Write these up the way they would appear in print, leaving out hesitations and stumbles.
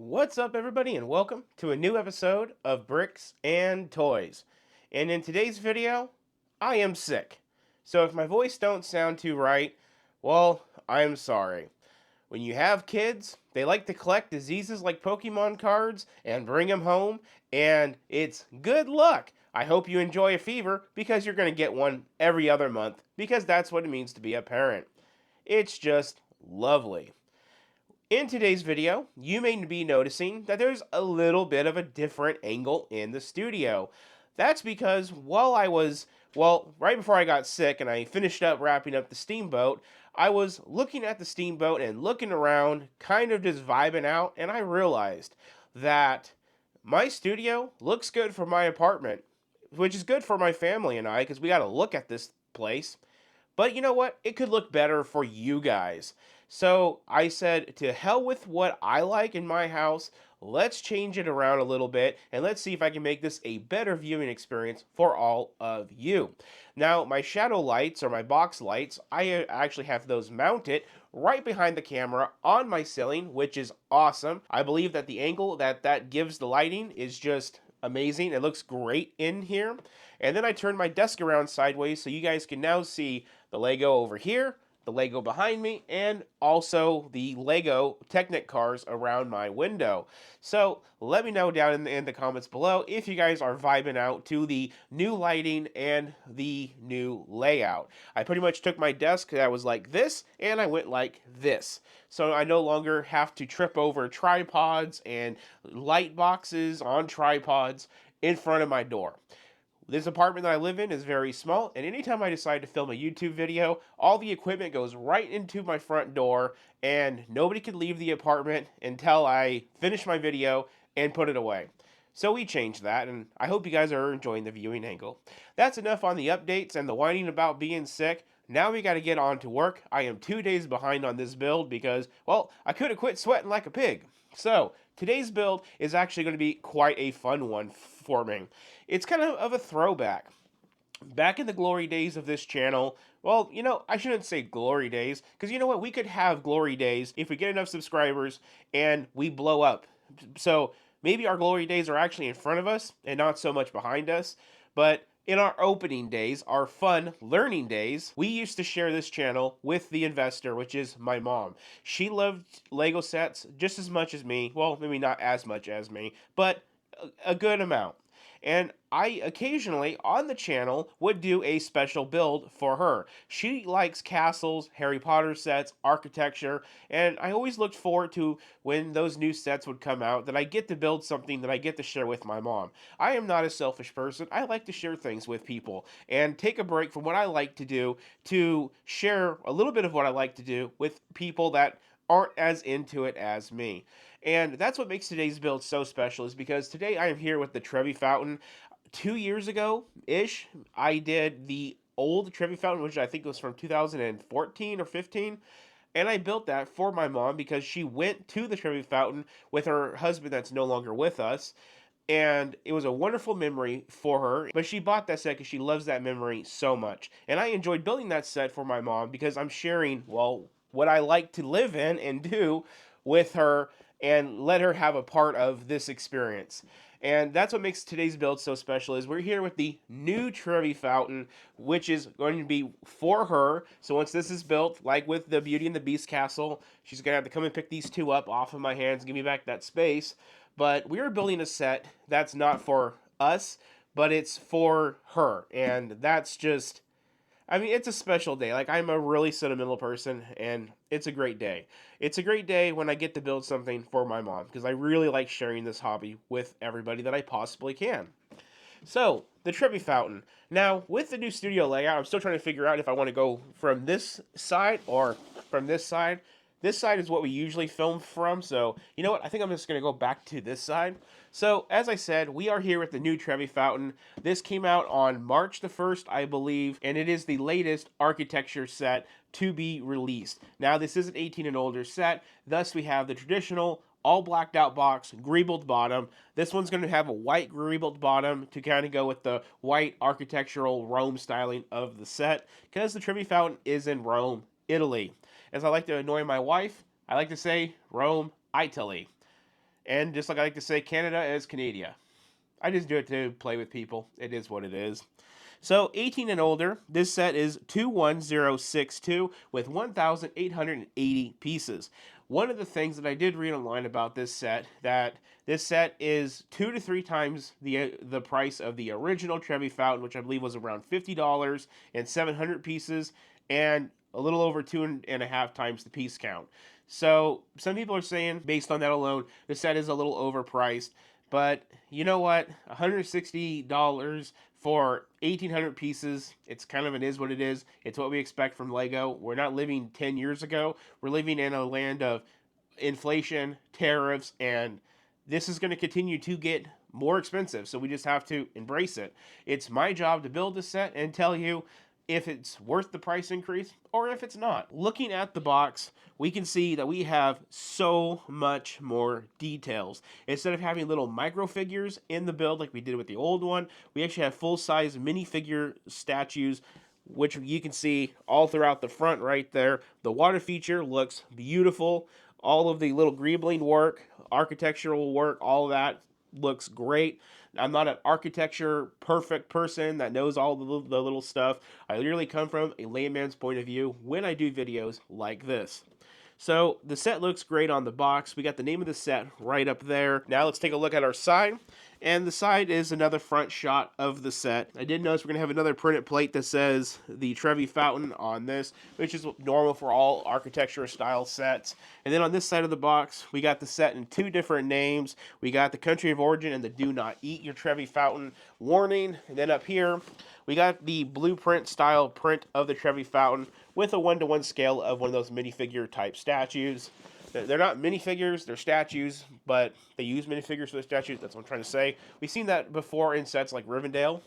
What's up, everybody, and welcome to a new episode of Bricks and Toys. And in today's video, I am sick. So if my voice don't sound too right, well, I'm sorry. When you have kids, they like to collect diseases like Pokemon cards and bring them home, and it's good luck. I hope you enjoy a fever because you're going to get one every other month because that's what it means to be a parent. It's just lovely. In today's video, you may be noticing that there's a little bit of a different angle in the studio. That's because right before I got sick and I finished up wrapping up the steamboat, I was looking at the steamboat and looking around, kind of just vibing out, and I realized that my studio looks good for my apartment, which is good for my family and I because we got to look at this place. But you know what? It could look better for you guys. So I said, to hell with what I like in my house. Let's change it around a little bit and let's see if I can make this a better viewing experience for all of you. Now, my shadow lights or my box lights, I actually have those mounted right behind the camera on my ceiling, which is awesome. I believe that the angle that gives the lighting is just amazing. It looks great in here. And then I turned my desk around sideways so you guys can now see the Lego over here, the Lego behind me, and also the Lego Technic cars around my window. So let me know down in the comments below if you guys are vibing out to the new lighting and the new layout. I pretty much took my desk that was like this and I went like this. So I no longer have to trip over tripods and light boxes on tripods in front of my door. This apartment that I live in is very small, and anytime I decide to film a YouTube video, all the equipment goes right into my front door, and nobody can leave the apartment until I finish my video and put it away. So we changed that, and I hope you guys are enjoying the viewing angle. That's enough on the updates and the whining about being sick. Now we got to get on to work. I am 2 days behind on this build because, well, I could have quit sweating like a pig. So, today's build is actually going to be quite a fun one for me. It's kind of a throwback. Back in the glory days of this channel, well, I shouldn't say glory days, because you know what? We could have glory days if we get enough subscribers and we blow up. So, maybe our glory days are actually in front of us and not so much behind us, but in our opening days, our fun learning days, we used to share this channel with the investor, which is my mom. She loved Lego sets just as much as me. Well, maybe not as much as me, but a good amount. And I occasionally on the channel would do a special build for her. She likes castles, Harry Potter sets, architecture, and I always looked forward to when those new sets would come out that I get to build something that I get to share with my mom. I am not a selfish person. I like to share things with people and take a break from what I like to do to share a little bit of what I like to do with people that aren't as into it as me. And that's what makes today's build so special, is because today I am here with the Trevi fountain. 2 years ago ish, I did the old Trevi fountain, which I think was from 2014 or 15. And I built that for my mom because she went to the Trevi fountain with her husband that's no longer with us. And it was a wonderful memory for her. But she bought that set because she loves that memory so much. And I enjoyed building that set for my mom because I'm sharing, well, what I like to live in and do with her and let her have a part of this experience. And that's what makes today's build so special, is we're here with the new Trevi fountain, which is going to be for her. So once this is built, like with the Beauty and the Beast castle, she's going to have to come and pick these two up off of my hands and give me back that space. But we are building a set that's not for us, but it's for her. And that's just, I mean, it's a special day. Like, I'm a really sentimental person, and it's a great day. It's a great day when I get to build something for my mom, because I really like sharing this hobby with everybody that I possibly can. So, the Trevi fountain. Now, with the new studio layout, I'm still trying to figure out if I want to go from this side or from this side. This side is what we usually film from, so you know what? I think I'm just going to go back to this side. So, as I said, we are here with the new Trevi fountain. This came out on March the 1st, I believe, and it is the latest architecture set to be released. Now, this is an 18 and older set, thus we have the traditional all blacked out box, greebled bottom. This one's going to have a white greebled bottom to kind of go with the white architectural Rome styling of the set, because the Trevi fountain is in Rome, Italy. As I like to annoy my wife, I like to say Rome, Italy. And just like I like to say, Canada is Canada. I just do it to play with people. It is what it is. So 18 and older, this set is 21062 with 1,880 pieces. One of the things that I did read online about this set, that this set is 2 to 3 times the price of the original Trevi fountain, which I believe was around $50 and 700 pieces, and a little over 2.5 times the piece count. So some people are saying, based on that alone, the set is a little overpriced. But you know what? $160 for 1,800 pieces. It's kind of, it is what it is. It's what we expect from Lego. We're not living 10 years ago. We're living in a land of inflation, tariffs, and this is going to continue to get more expensive. So we just have to embrace it. It's my job to build this set and tell you if it's worth the price increase or if it's not. Looking at the box, we can see that we have so much more details. Instead of having little micro figures in the build like we did with the old one, we actually have full-size minifigure statues, which you can see all throughout the front right there. The water feature looks beautiful. All of the little greebling work, architectural work, all of that looks great. I'm not an architecture perfect person that knows all the little stuff. I literally come from a layman's point of view when I do videos like this. So the set looks great on the box. We got the name of the set right up there. Now let's take a look at our side. And the side is another front shot of the set. I did notice we're going to have another printed plate that says the Trevi fountain on this, which is normal for all architecture style sets. And then on this side of the box, we got the set in 2 different names. We got the country of origin and the do not eat your Trevi fountain warning. And then up here, we got the blueprint style print of the Trevi fountain with a 1-to-1 scale of one of those minifigure type statues. They're not minifigures, they're statues, but they use minifigures for the statues. That's what I'm trying to say. We've seen that before in sets like Rivendell.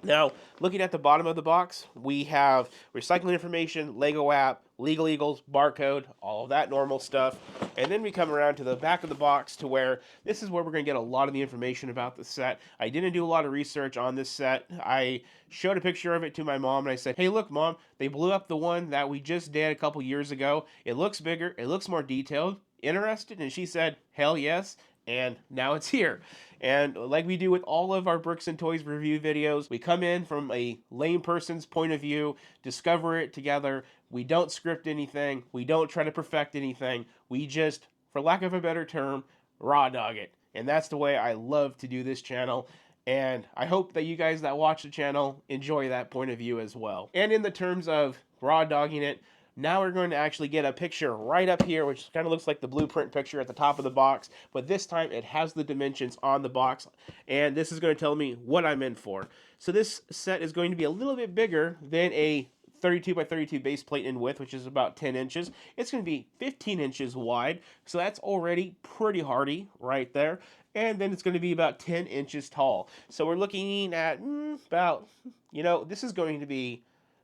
Now, looking at the bottom of the box, we have recycling information, Lego app, Legal Eagles, barcode, all of that normal stuff. And then we come around to the back of the box to where this is where we're going to get a lot of the information about the set. I didn't do a lot of research on this set. I showed a picture of it to my mom and I said, hey, look, Mom, they blew up the one that we just did a couple years ago. It looks bigger. It looks more detailed. Interested? And she said, hell yes. And now it's here. And like we do with all of our Bricks and Toys review videos, we come in from a lame person's point of view, discover it together. We don't script anything. We don't try to perfect anything. We just, for lack of a better term, raw dog it. And that's the way I love to do this channel. And I hope that you guys that watch the channel enjoy that point of view as well. And in the terms of raw dogging it, now we're going to actually get a picture right up here, which kind of looks like the blueprint picture at the top of the box, but this time it has the dimensions on the box, and this is going to tell me what I'm in for. So this set is going to be a little bit bigger than a 32 by 32 base plate in width, which is about 10 inches. It's going to be 15 inches wide, so that's already pretty hardy right there. And then it's going to be about 10 inches tall. So we're looking at about, this is going to be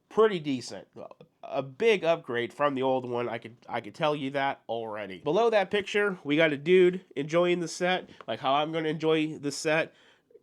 pretty decent. A big upgrade from the old one. I could tell you that already. Below that picture, we got a dude enjoying the set, like how I'm going to enjoy the set.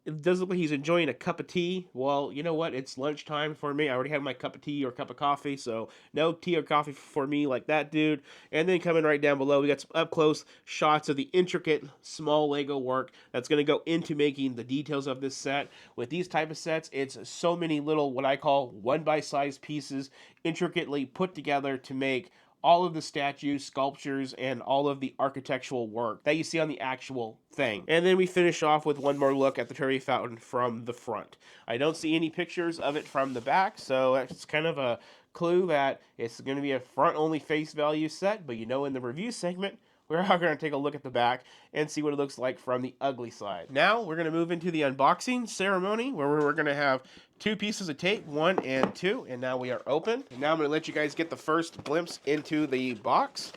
It does look like he's enjoying a cup of tea. Well, you know what? It's lunchtime for me. I already had my cup of tea or cup of coffee, so no tea or coffee for me like that dude. And then coming right down below, we got some up-close shots of the intricate small Lego work that's going to go into making the details of this set. With these type of sets, it's so many little, what I call one-by-size pieces, intricately put together to make all of the statues, sculptures, and all of the architectural work that you see on the actual thing. And then we finish off with one more look at the Trevi fountain from the front. I don't see any pictures of it from the back, so that's kind of a clue that it's going to be a front-only face value set, but in the review segment, we're going to take a look at the back and see what it looks like from the ugly side. Now, we're going to move into the unboxing ceremony where we're going to have 2 pieces of tape, 1 and 2, and now we are open. And now I'm going to let you guys get the first glimpse into the box.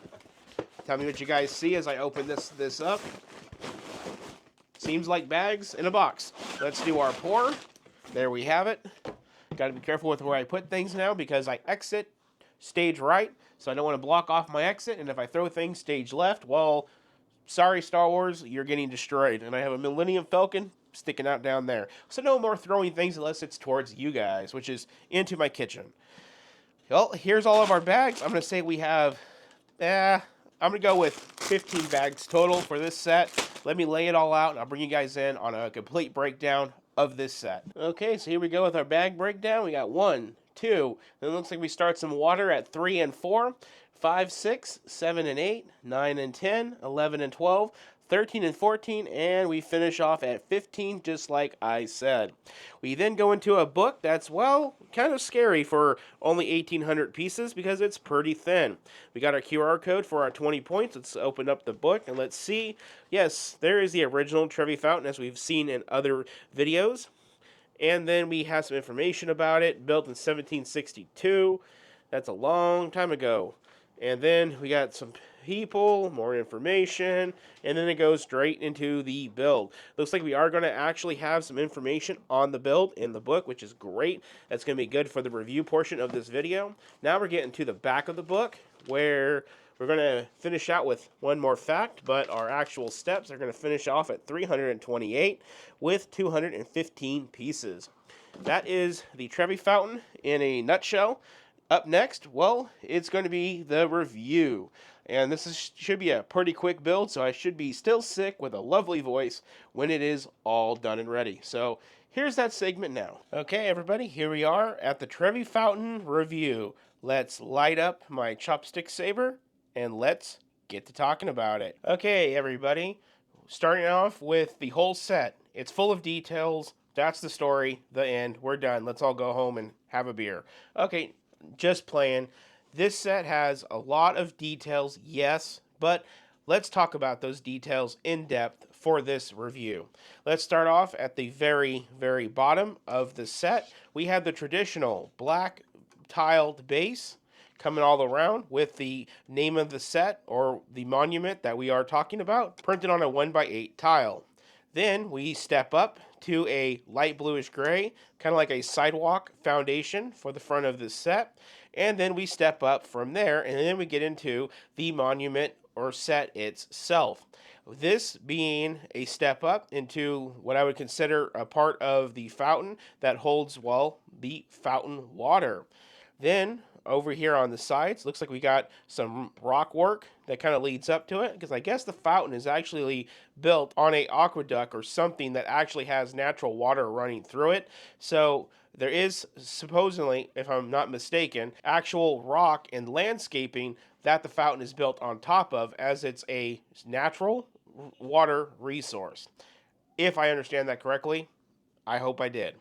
Tell me what you guys see as I open this up. Seems like bags in a box. Let's do our pour. There we have it. Got to be careful with where I put things now because I exit stage right, so I don't want to block off my exit, and if I throw things stage left, well, sorry Star Wars, you're getting destroyed. And I have a Millennium Falcon sticking out down there. So no more throwing things unless it's towards you guys, which is into my kitchen. Well, here's all of our bags. I'm going to say we have, I'm going to go with 15 bags total for this set. let me lay it all out, and I'll bring you guys in on a complete breakdown of this set. Okay, so here we go with our bag breakdown. We got 1, 2, then it looks like we start some water at 3 and 4, 5, 6, 7 and 8, 9 and 10, 11 and 12, 13 and 14, and we finish off at 15, just like I said. We then go into a book that's, well, kind of scary for only 1,800 pieces because it's pretty thin. We got our QR code for our 20 points. Let's open up the book and let's see. Yes, there is the original Trevi fountain as we've seen in other videos. And then we have some information about it, built in 1762. That's a long time ago. And then we got some people, more information, and then it goes straight into the build. Looks like we are going to actually have some information on the build in the book, which is great. That's going to be good for the review portion of this video. Now we're getting to the back of the book, where we're going to finish out with one more fact, but our actual steps are going to finish off at 328 with 215 pieces. That is the Trevi fountain in a nutshell. Up next, well, it's going to be the review. And this should be a pretty quick build, so I should be still sick with a lovely voice when it is all done and ready. So here's that segment now. Okay, everybody, here we are at the Trevi fountain review. Let's light up my chopstick saber, and let's get to talking about it. Okay, everybody, starting off with the whole set. It's full of details. That's the story, the end. We're done. Let's all go home and have a beer. Okay, just playing. This set has a lot of details, yes, but let's talk about those details in depth for this review. Let's start off at the very, very bottom of the set. We have the traditional black tiled base coming all around with the name of the set or the monument that we are talking about printed on a 1x8 tile. Then we step up to a light bluish gray, kind of like a sidewalk foundation for the front of this set. And then we step up from there, and then we get into the monument or set itself. This being a step up into what I would consider a part of the fountain that holds, well, the fountain water. Then over here on the sides, looks like we got some rock work that kind of leads up to it, because I guess the fountain is actually built on a aqueduct or something that actually has natural water running through it. So there is supposedly, if I'm not mistaken, actual rock and landscaping that the fountain is built on top of, as it's a natural water resource. If I understand that correctly, I hope I did.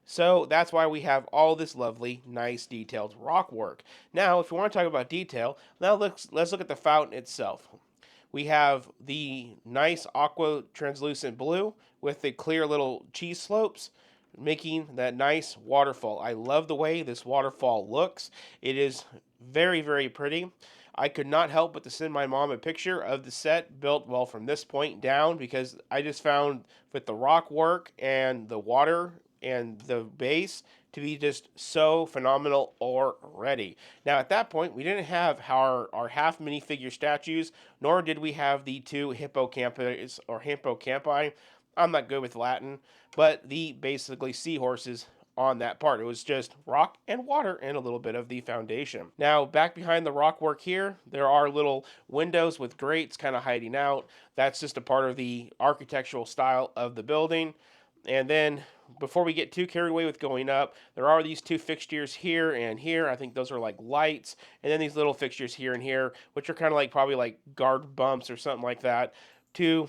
So that's why we have all this lovely, nice, detailed rock work. Now, if you want to talk about detail, now let's look at the fountain itself. We have the nice aqua translucent blue with the clear little cheese slopes, making that nice waterfall. I love the way this waterfall looks. It is very, very pretty. I could not help but to send my mom a picture of the set built, well, from this point down, because I just found with the rock work and the water and the base to be just so phenomenal already. Now, at that point, we didn't have our half minifigure statues, nor did we have the two hippocampus or hippocampi. I'm not good with Latin, but the basically seahorses on that part. It was just rock and water and a little bit of the foundation. Now, back behind the rock work here, there are little windows with grates kind of hiding out. That's just a part of the architectural style of the building. And then before we get too carried away with going up, there are these two fixtures here and here. I think those are like lights. And then these little fixtures here and here, which are kind of like probably like guard bumps or something like that to,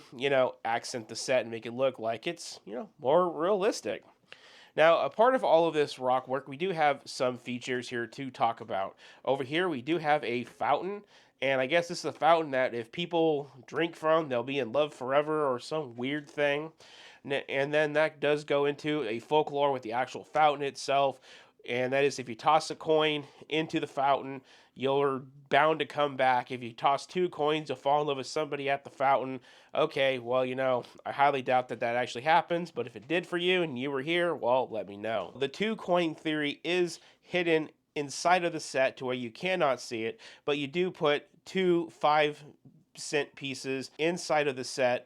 accent the set and make it look like it's, more realistic. Now, a part of all of this rock work, we do have some features here to talk about. Over here, we do have a fountain. And I guess this is a fountain that if people drink from, they'll be in love forever or some weird thing. And then that does go into a folklore with the actual fountain itself. And that is, if you toss a coin into the fountain, you're bound to come back. If you toss 2 coins, you'll fall in love with somebody at the fountain. Okay, well, I highly doubt that actually happens. But if it did for you and you were here, well, let me know. The 2 coin theory is hidden inside of the set to where you cannot see it. But you do put 2 5-cent pieces inside of the set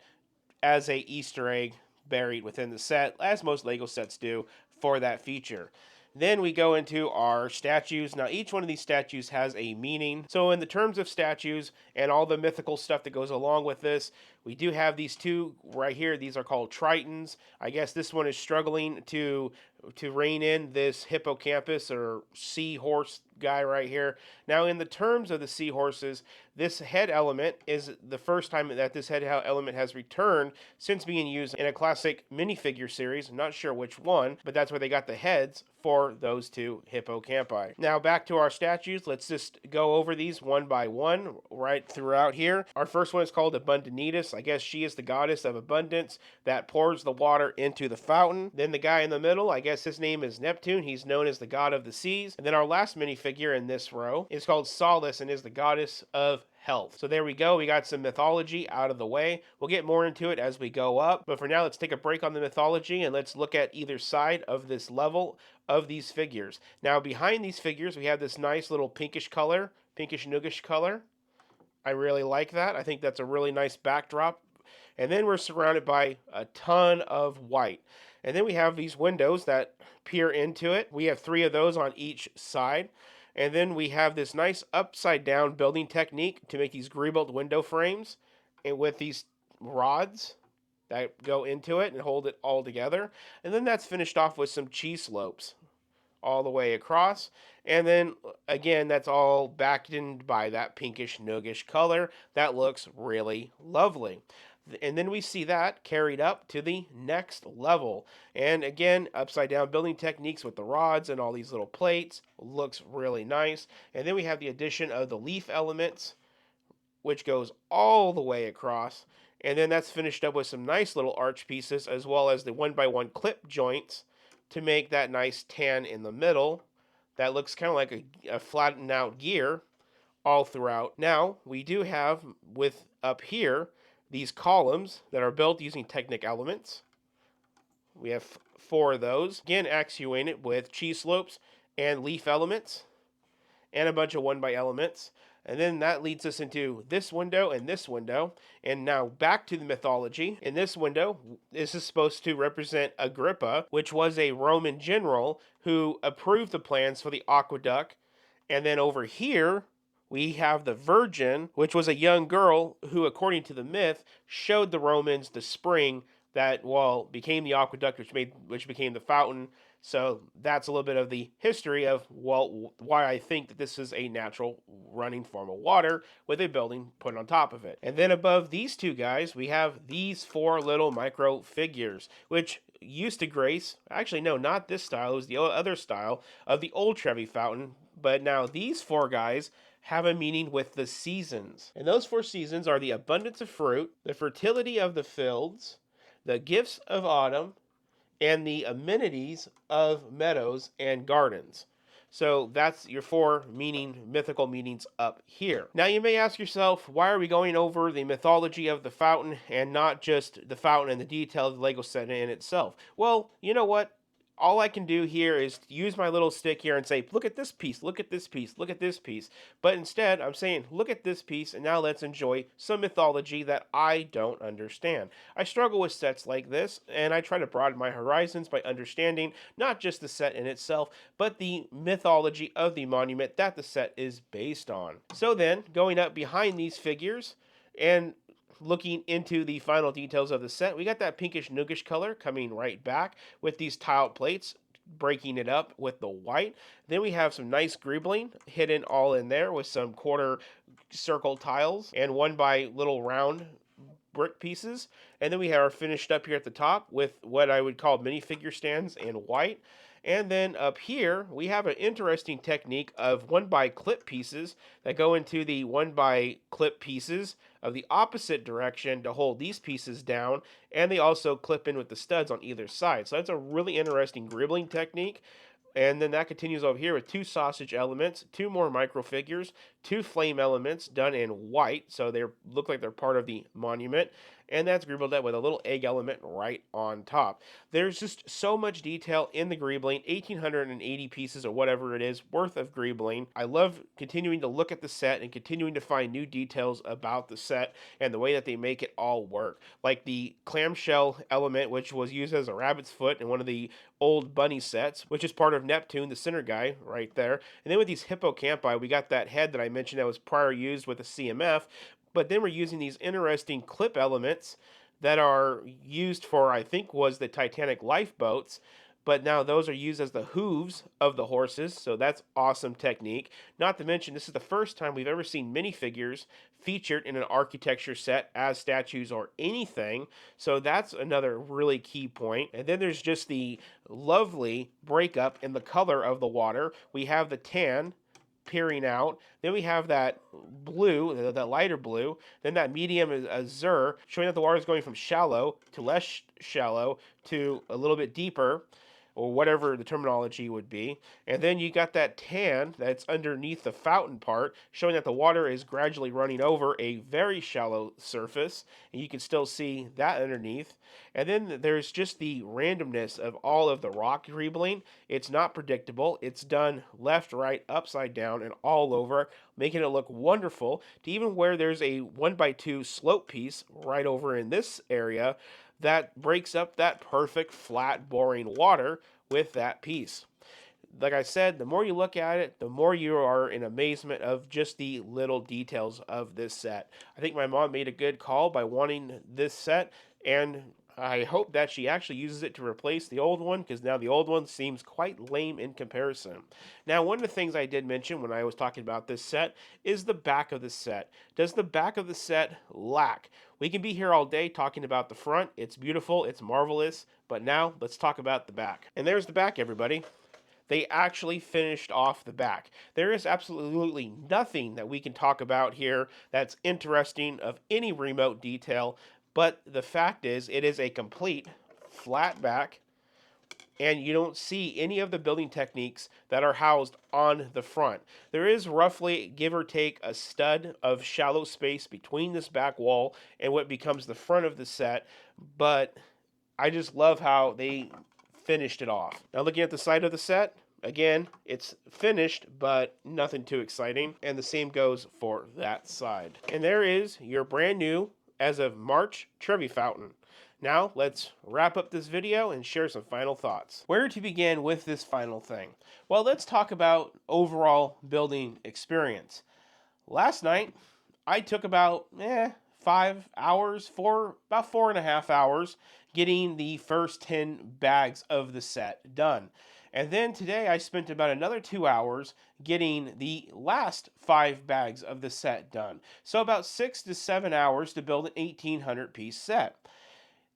as a Easter egg buried within the set, as most Lego sets do for that feature. Then we go into our statues. Now, each one of these statues has a meaning. So, in the terms of statues and all the mythical stuff that goes along with this, we do have these two right here. These are called Tritons. I guess this one is struggling to rein in this hippocampus or seahorse guy right here. Now, in the terms of the seahorses, this head element is the first time that this head element has returned since being used in a classic minifigure series. I'm not sure which one, but that's where they got the heads for those two hippocampi. Now, back to our statues. Let's just go over these one by one right throughout here. Our first one is called Abundanitas. I guess she is the goddess of abundance that pours the water into the fountain. Then the guy in the middle, I guess his name is Neptune. He's known as the god of the seas. And then our last minifigure in this row is called Solace and is the goddess of health. So there we go. We got some mythology out of the way. We'll get more into it as we go up. But for now, let's take a break on the mythology and let's look at either side of this level of these figures. Now, behind these figures, we have this nice little pinkish color, pinkish noogish color. I really like that. I think that's a really nice backdrop. And then we're surrounded by a ton of white. And then we have these windows that peer into it. We have 3 of those on each side. And then we have this nice upside down building technique to make these greebled window frames, and with these rods that go into it and hold it all together. And then that's finished off with some cheese slopes all the way across. And then again, that's all backed in by that pinkish noogish color. That looks really lovely. And then we see that carried up to the next level. And again, upside down building techniques with the rods and all these little plates. Looks really nice. And then we have the addition of the leaf elements, which goes all the way across. And then that's finished up with some nice little arch pieces, as well as the 1x1 clip joints to make that nice tan in the middle. That looks kind of like a flattened out gear all throughout. Now, we do have with up here these columns that are built using Technic elements. We have 4 of those. Again, actuated with cheese slopes and leaf elements and a bunch of 1x elements. And then that leads us into this window and this window. And now back to the mythology. In this window, this is supposed to represent Agrippa, which was a Roman general who approved the plans for the aqueduct. And then over here, we have the Virgin, which was a young girl who, according to the myth, showed the Romans the spring that, well, became the aqueduct, which became the fountain. So that's a little bit of the history of, well, why I think that this is a natural running form of water with a building put on top of it. And then above these 2 guys, we have these 4 little micro figures, which used to grace, actually, no, not this style. It was the other style of the old Trevi fountain. But now these 4 guys have a meaning with the seasons. And those 4 seasons are the abundance of fruit, the fertility of the fields, the gifts of autumn, and the amenities of meadows and gardens. So that's your 4 mythical meanings up here. Now you may ask yourself, why are we going over the mythology of the fountain and not just the fountain and the detail of the Lego set in itself? Well, you know what? All I can do here is use my little stick here and say, look at this piece, look at this piece, look at this piece. But instead, I'm saying, look at this piece, and now let's enjoy some mythology that I don't understand. I struggle with sets like this, and I try to broaden my horizons by understanding not just the set in itself, but the mythology of the monument that the set is based on. So then, going up behind these figures, and looking into the final details of the set, we got that pinkish noogish color coming right back with these tiled plates, breaking it up with the white. Then we have some nice greebling hidden all in there with some quarter circle tiles and 1 by little round brick pieces. And then we have our finished up here at the top with what I would call minifigure stands in white. And then up here, we have an interesting technique of 1x clip pieces that go into the 1x clip pieces of the opposite direction to hold these pieces down. And they also clip in with the studs on either side. So that's a really interesting greebling technique. And then that continues over here with 2 sausage elements, 2 more micro figures, 2 flame elements done in white, so they look like they're part of the monument. and that's greebled up with a little egg element right on top. There's just so much detail in the greebling, 1,880 pieces or whatever it is worth of greebling. I love continuing to look at the set and continuing to find new details about the set and the way that they make it all work. Like the clamshell element, which was used as a rabbit's foot in one of the old bunny sets, which is part of Neptune, the center guy right there. And then with these hippocampi, we got that head that I mentioned that was prior used with the CMF, but then we're using these interesting clip elements that are used for, I think, was the Titanic lifeboats. But now those are used as the hooves of the horses, so that's awesome technique. Not to mention, this is the first time we've ever seen minifigures featured in an architecture set as statues or anything, so that's another really key point. And then there's just the lovely breakup in the color of the water. We have the tan peering out. Then we have that blue, that lighter blue. Then that medium azure, showing that the water is going from shallow to less shallow to a little bit deeper, or whatever the terminology would be. And then you got that tan that's underneath the fountain part, showing that the water is gradually running over a very shallow surface, and you can still see that underneath. And then there's just the randomness of all of the rock greebling. It's not predictable. It's done left, right, upside down, and all over, making it look wonderful, to even where there's a 1x2 slope piece right over in this area that breaks up that perfect, flat, boring water with that piece. Like I said, the more you look at it, the more you are in amazement of just the little details of this set. I think my mom made a good call by wanting this set, and I hope that she actually uses it to replace the old one, because now the old one seems quite lame in comparison. Now, one of the things I did mention when I was talking about this set is the back of the set. Does the back of the set lack? We can be here all day talking about the front. It's beautiful, it's marvelous, but now let's talk about the back. And there's the back, everybody. They actually finished off the back. There is absolutely nothing that we can talk about here that's interesting of any remote detail, but the fact is, it is a complete flat back, and you don't see any of the building techniques that are housed on the front. There is roughly, give or take, a stud of shallow space between this back wall and what becomes the front of the set, but I just love how they finished it off. Now, looking at the side of the set, again, it's finished, but nothing too exciting, and the same goes for that side. And there is your brand new, as of March, Trevi fountain. Now, let's wrap up this video and share some final thoughts. Where to begin with this final thing? Well, let's talk about overall building experience. Last night, I took about 5 hours, about 4.5 hours, getting the first 10 bags of the set done. And then today I spent about another 2 hours getting the last 5 bags of the set done. So about 6 to 7 hours to build an 1,800 piece set.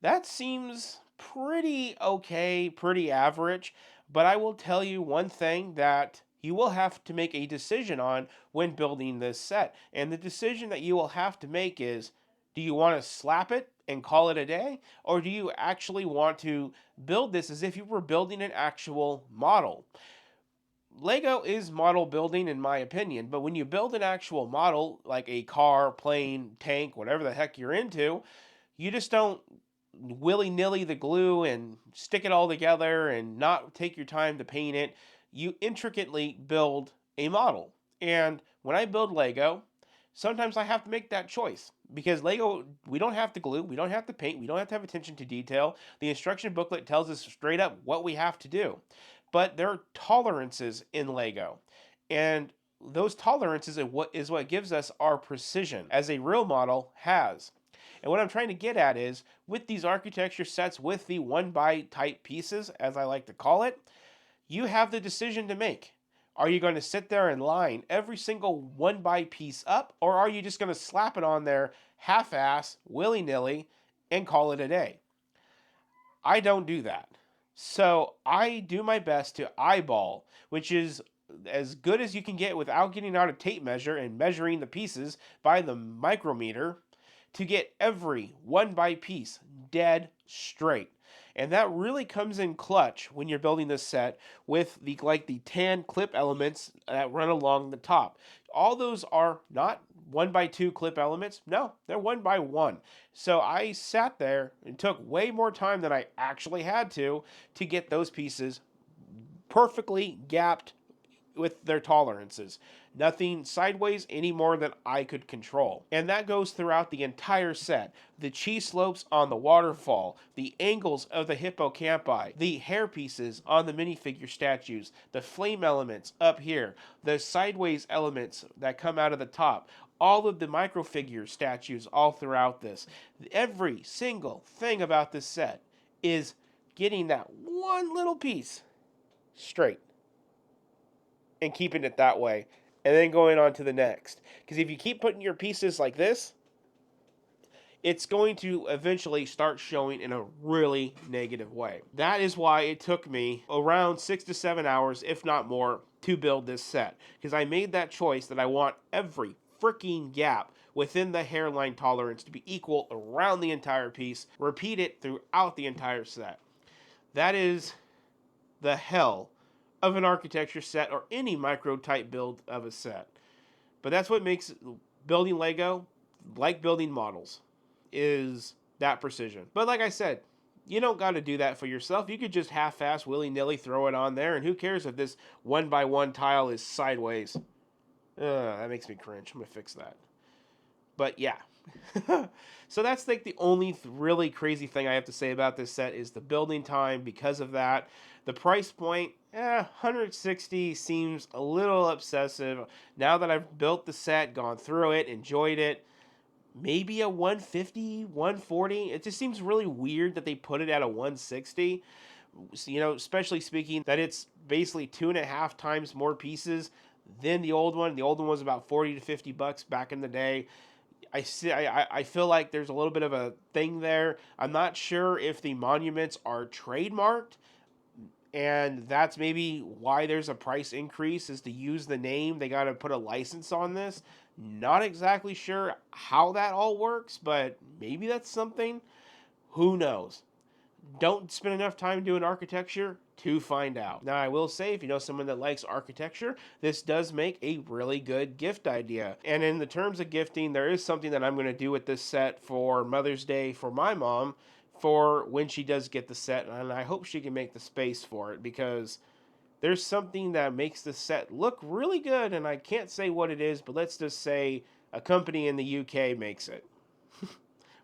That seems pretty okay, pretty average, but I will tell you one thing that you will have to make a decision on when building this set. And the decision that you will have to make is, do you want to slap it and call it a day? Or do you actually want to build this as if you were building an actual model? Lego is model building in my opinion, but when you build an actual model, like a car, plane, tank, whatever the heck you're into, you just don't willy-nilly the glue and stick it all together and not take your time to paint it. You intricately build a model. And when I build Lego, sometimes I have to make that choice, because Lego, we don't have to glue, we don't have to paint, we don't have to have attention to detail. The instruction booklet tells us straight up what we have to do. But there are tolerances in Lego, and those tolerances is what gives us our precision, as a real model has. And what I'm trying to get at is, with these architecture sets, with the 1x type pieces, as I like to call it, you have the decision to make. Are you going to sit there and line every single 1x piece up, or are you just going to slap it on there half-ass, willy-nilly, and call it a day? I don't do that. So I do my best to eyeball, which is as good as you can get without getting out a tape measure and measuring the pieces by the micrometer, to get every 1x piece dead straight. And that really comes in clutch when you're building this set with the tan clip elements that run along the top. All those are not 1x2 clip elements? No, they're 1x1. So I sat there and took way more time than I actually had to get those pieces perfectly gapped with their tolerances. Nothing sideways any more than I could control. And that goes throughout the entire set. The cheese slopes on the waterfall, the angles of the hippocampi, the hair pieces on the minifigure statues, the flame elements up here, the sideways elements that come out of the top, all of the microfigure statues all throughout this. Every single thing about this set is getting that one little piece straight and keeping it that way, and then going on to the next. Because if you keep putting your pieces like this, it's going to eventually start showing in a really negative way. That is why it took me around 6 to 7 hours, if not more, to build this set. Because I made that choice that I want every freaking gap within the hairline tolerance to be equal around the entire piece. Repeat it throughout the entire set. That is the hell of an architecture set or any micro type build of a set. But that's what makes building Lego like building models, is that precision. But like I said, you don't got to do that for yourself. You could just half-ass willy-nilly throw it on there, and who cares if this 1x1 tile is sideways. That makes me cringe. I'm gonna fix that. But yeah. So that's like the only really crazy thing I have to say about this set is the building time. Because of that, the price point, 160 seems a little obsessive. Now that I've built the set, gone through it, enjoyed it, maybe a 150, 140. It just seems really weird that they put it at a 160. You know, especially speaking that it's basically 2.5 times more pieces than the old one. The old one was about 40 to 50 bucks back in the day. I feel like there's a little bit of a thing there. I'm not sure if the monuments are trademarked, and that's maybe why there's a price increase, is to use the name. They got to put a license on this. Not exactly sure how that all works, but maybe that's something. Who knows? Don't spend enough time doing architecture to find out. Now, I will say, if you know someone that likes architecture, this does make a really good gift idea. And in the terms of gifting, there is something that I'm going to do with this set for Mother's Day for my mom, for when she does get the set, and I hope she can make the space for it, because there's something that makes the set look really good, and I can't say what it is, but let's just say a company in the UK makes it.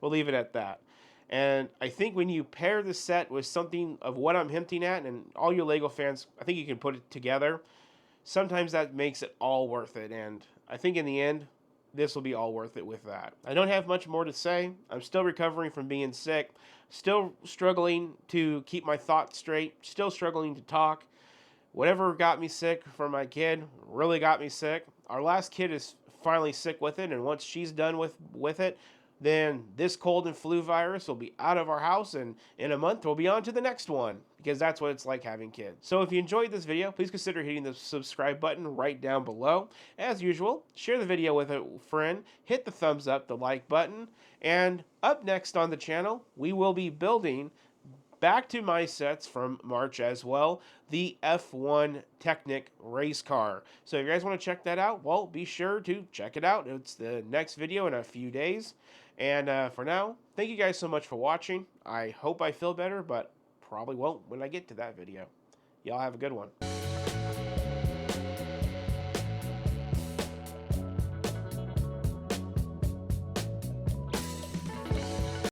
We'll leave it at that. And I think when you pair the set with something of what I'm hinting at, and all you Lego fans, I think you can put it together, sometimes that makes it all worth it. And I think in the end, this will be all worth it with that. I don't have much more to say. I'm still recovering from being sick, still struggling to keep my thoughts straight, still struggling to talk. Whatever got me sick from my kid really got me sick. Our last kid is finally sick with it, and once she's done with it, then this cold and flu virus will be out of our house, and in a month we'll be on to the next one, because that's what it's like having kids. So if you enjoyed this video, please consider hitting the subscribe button right down below. As usual, share the video with a friend, hit the thumbs up, the like button, and up next on the channel, we will be building, back to my sets from March as well, the F1 Technic race car. So if you guys want to check that out, well, be sure to check it out. It's the next video in a few days. And for now, thank you guys so much for watching. I hope I feel better, but probably won't when I get to that video. Y'all have a good one.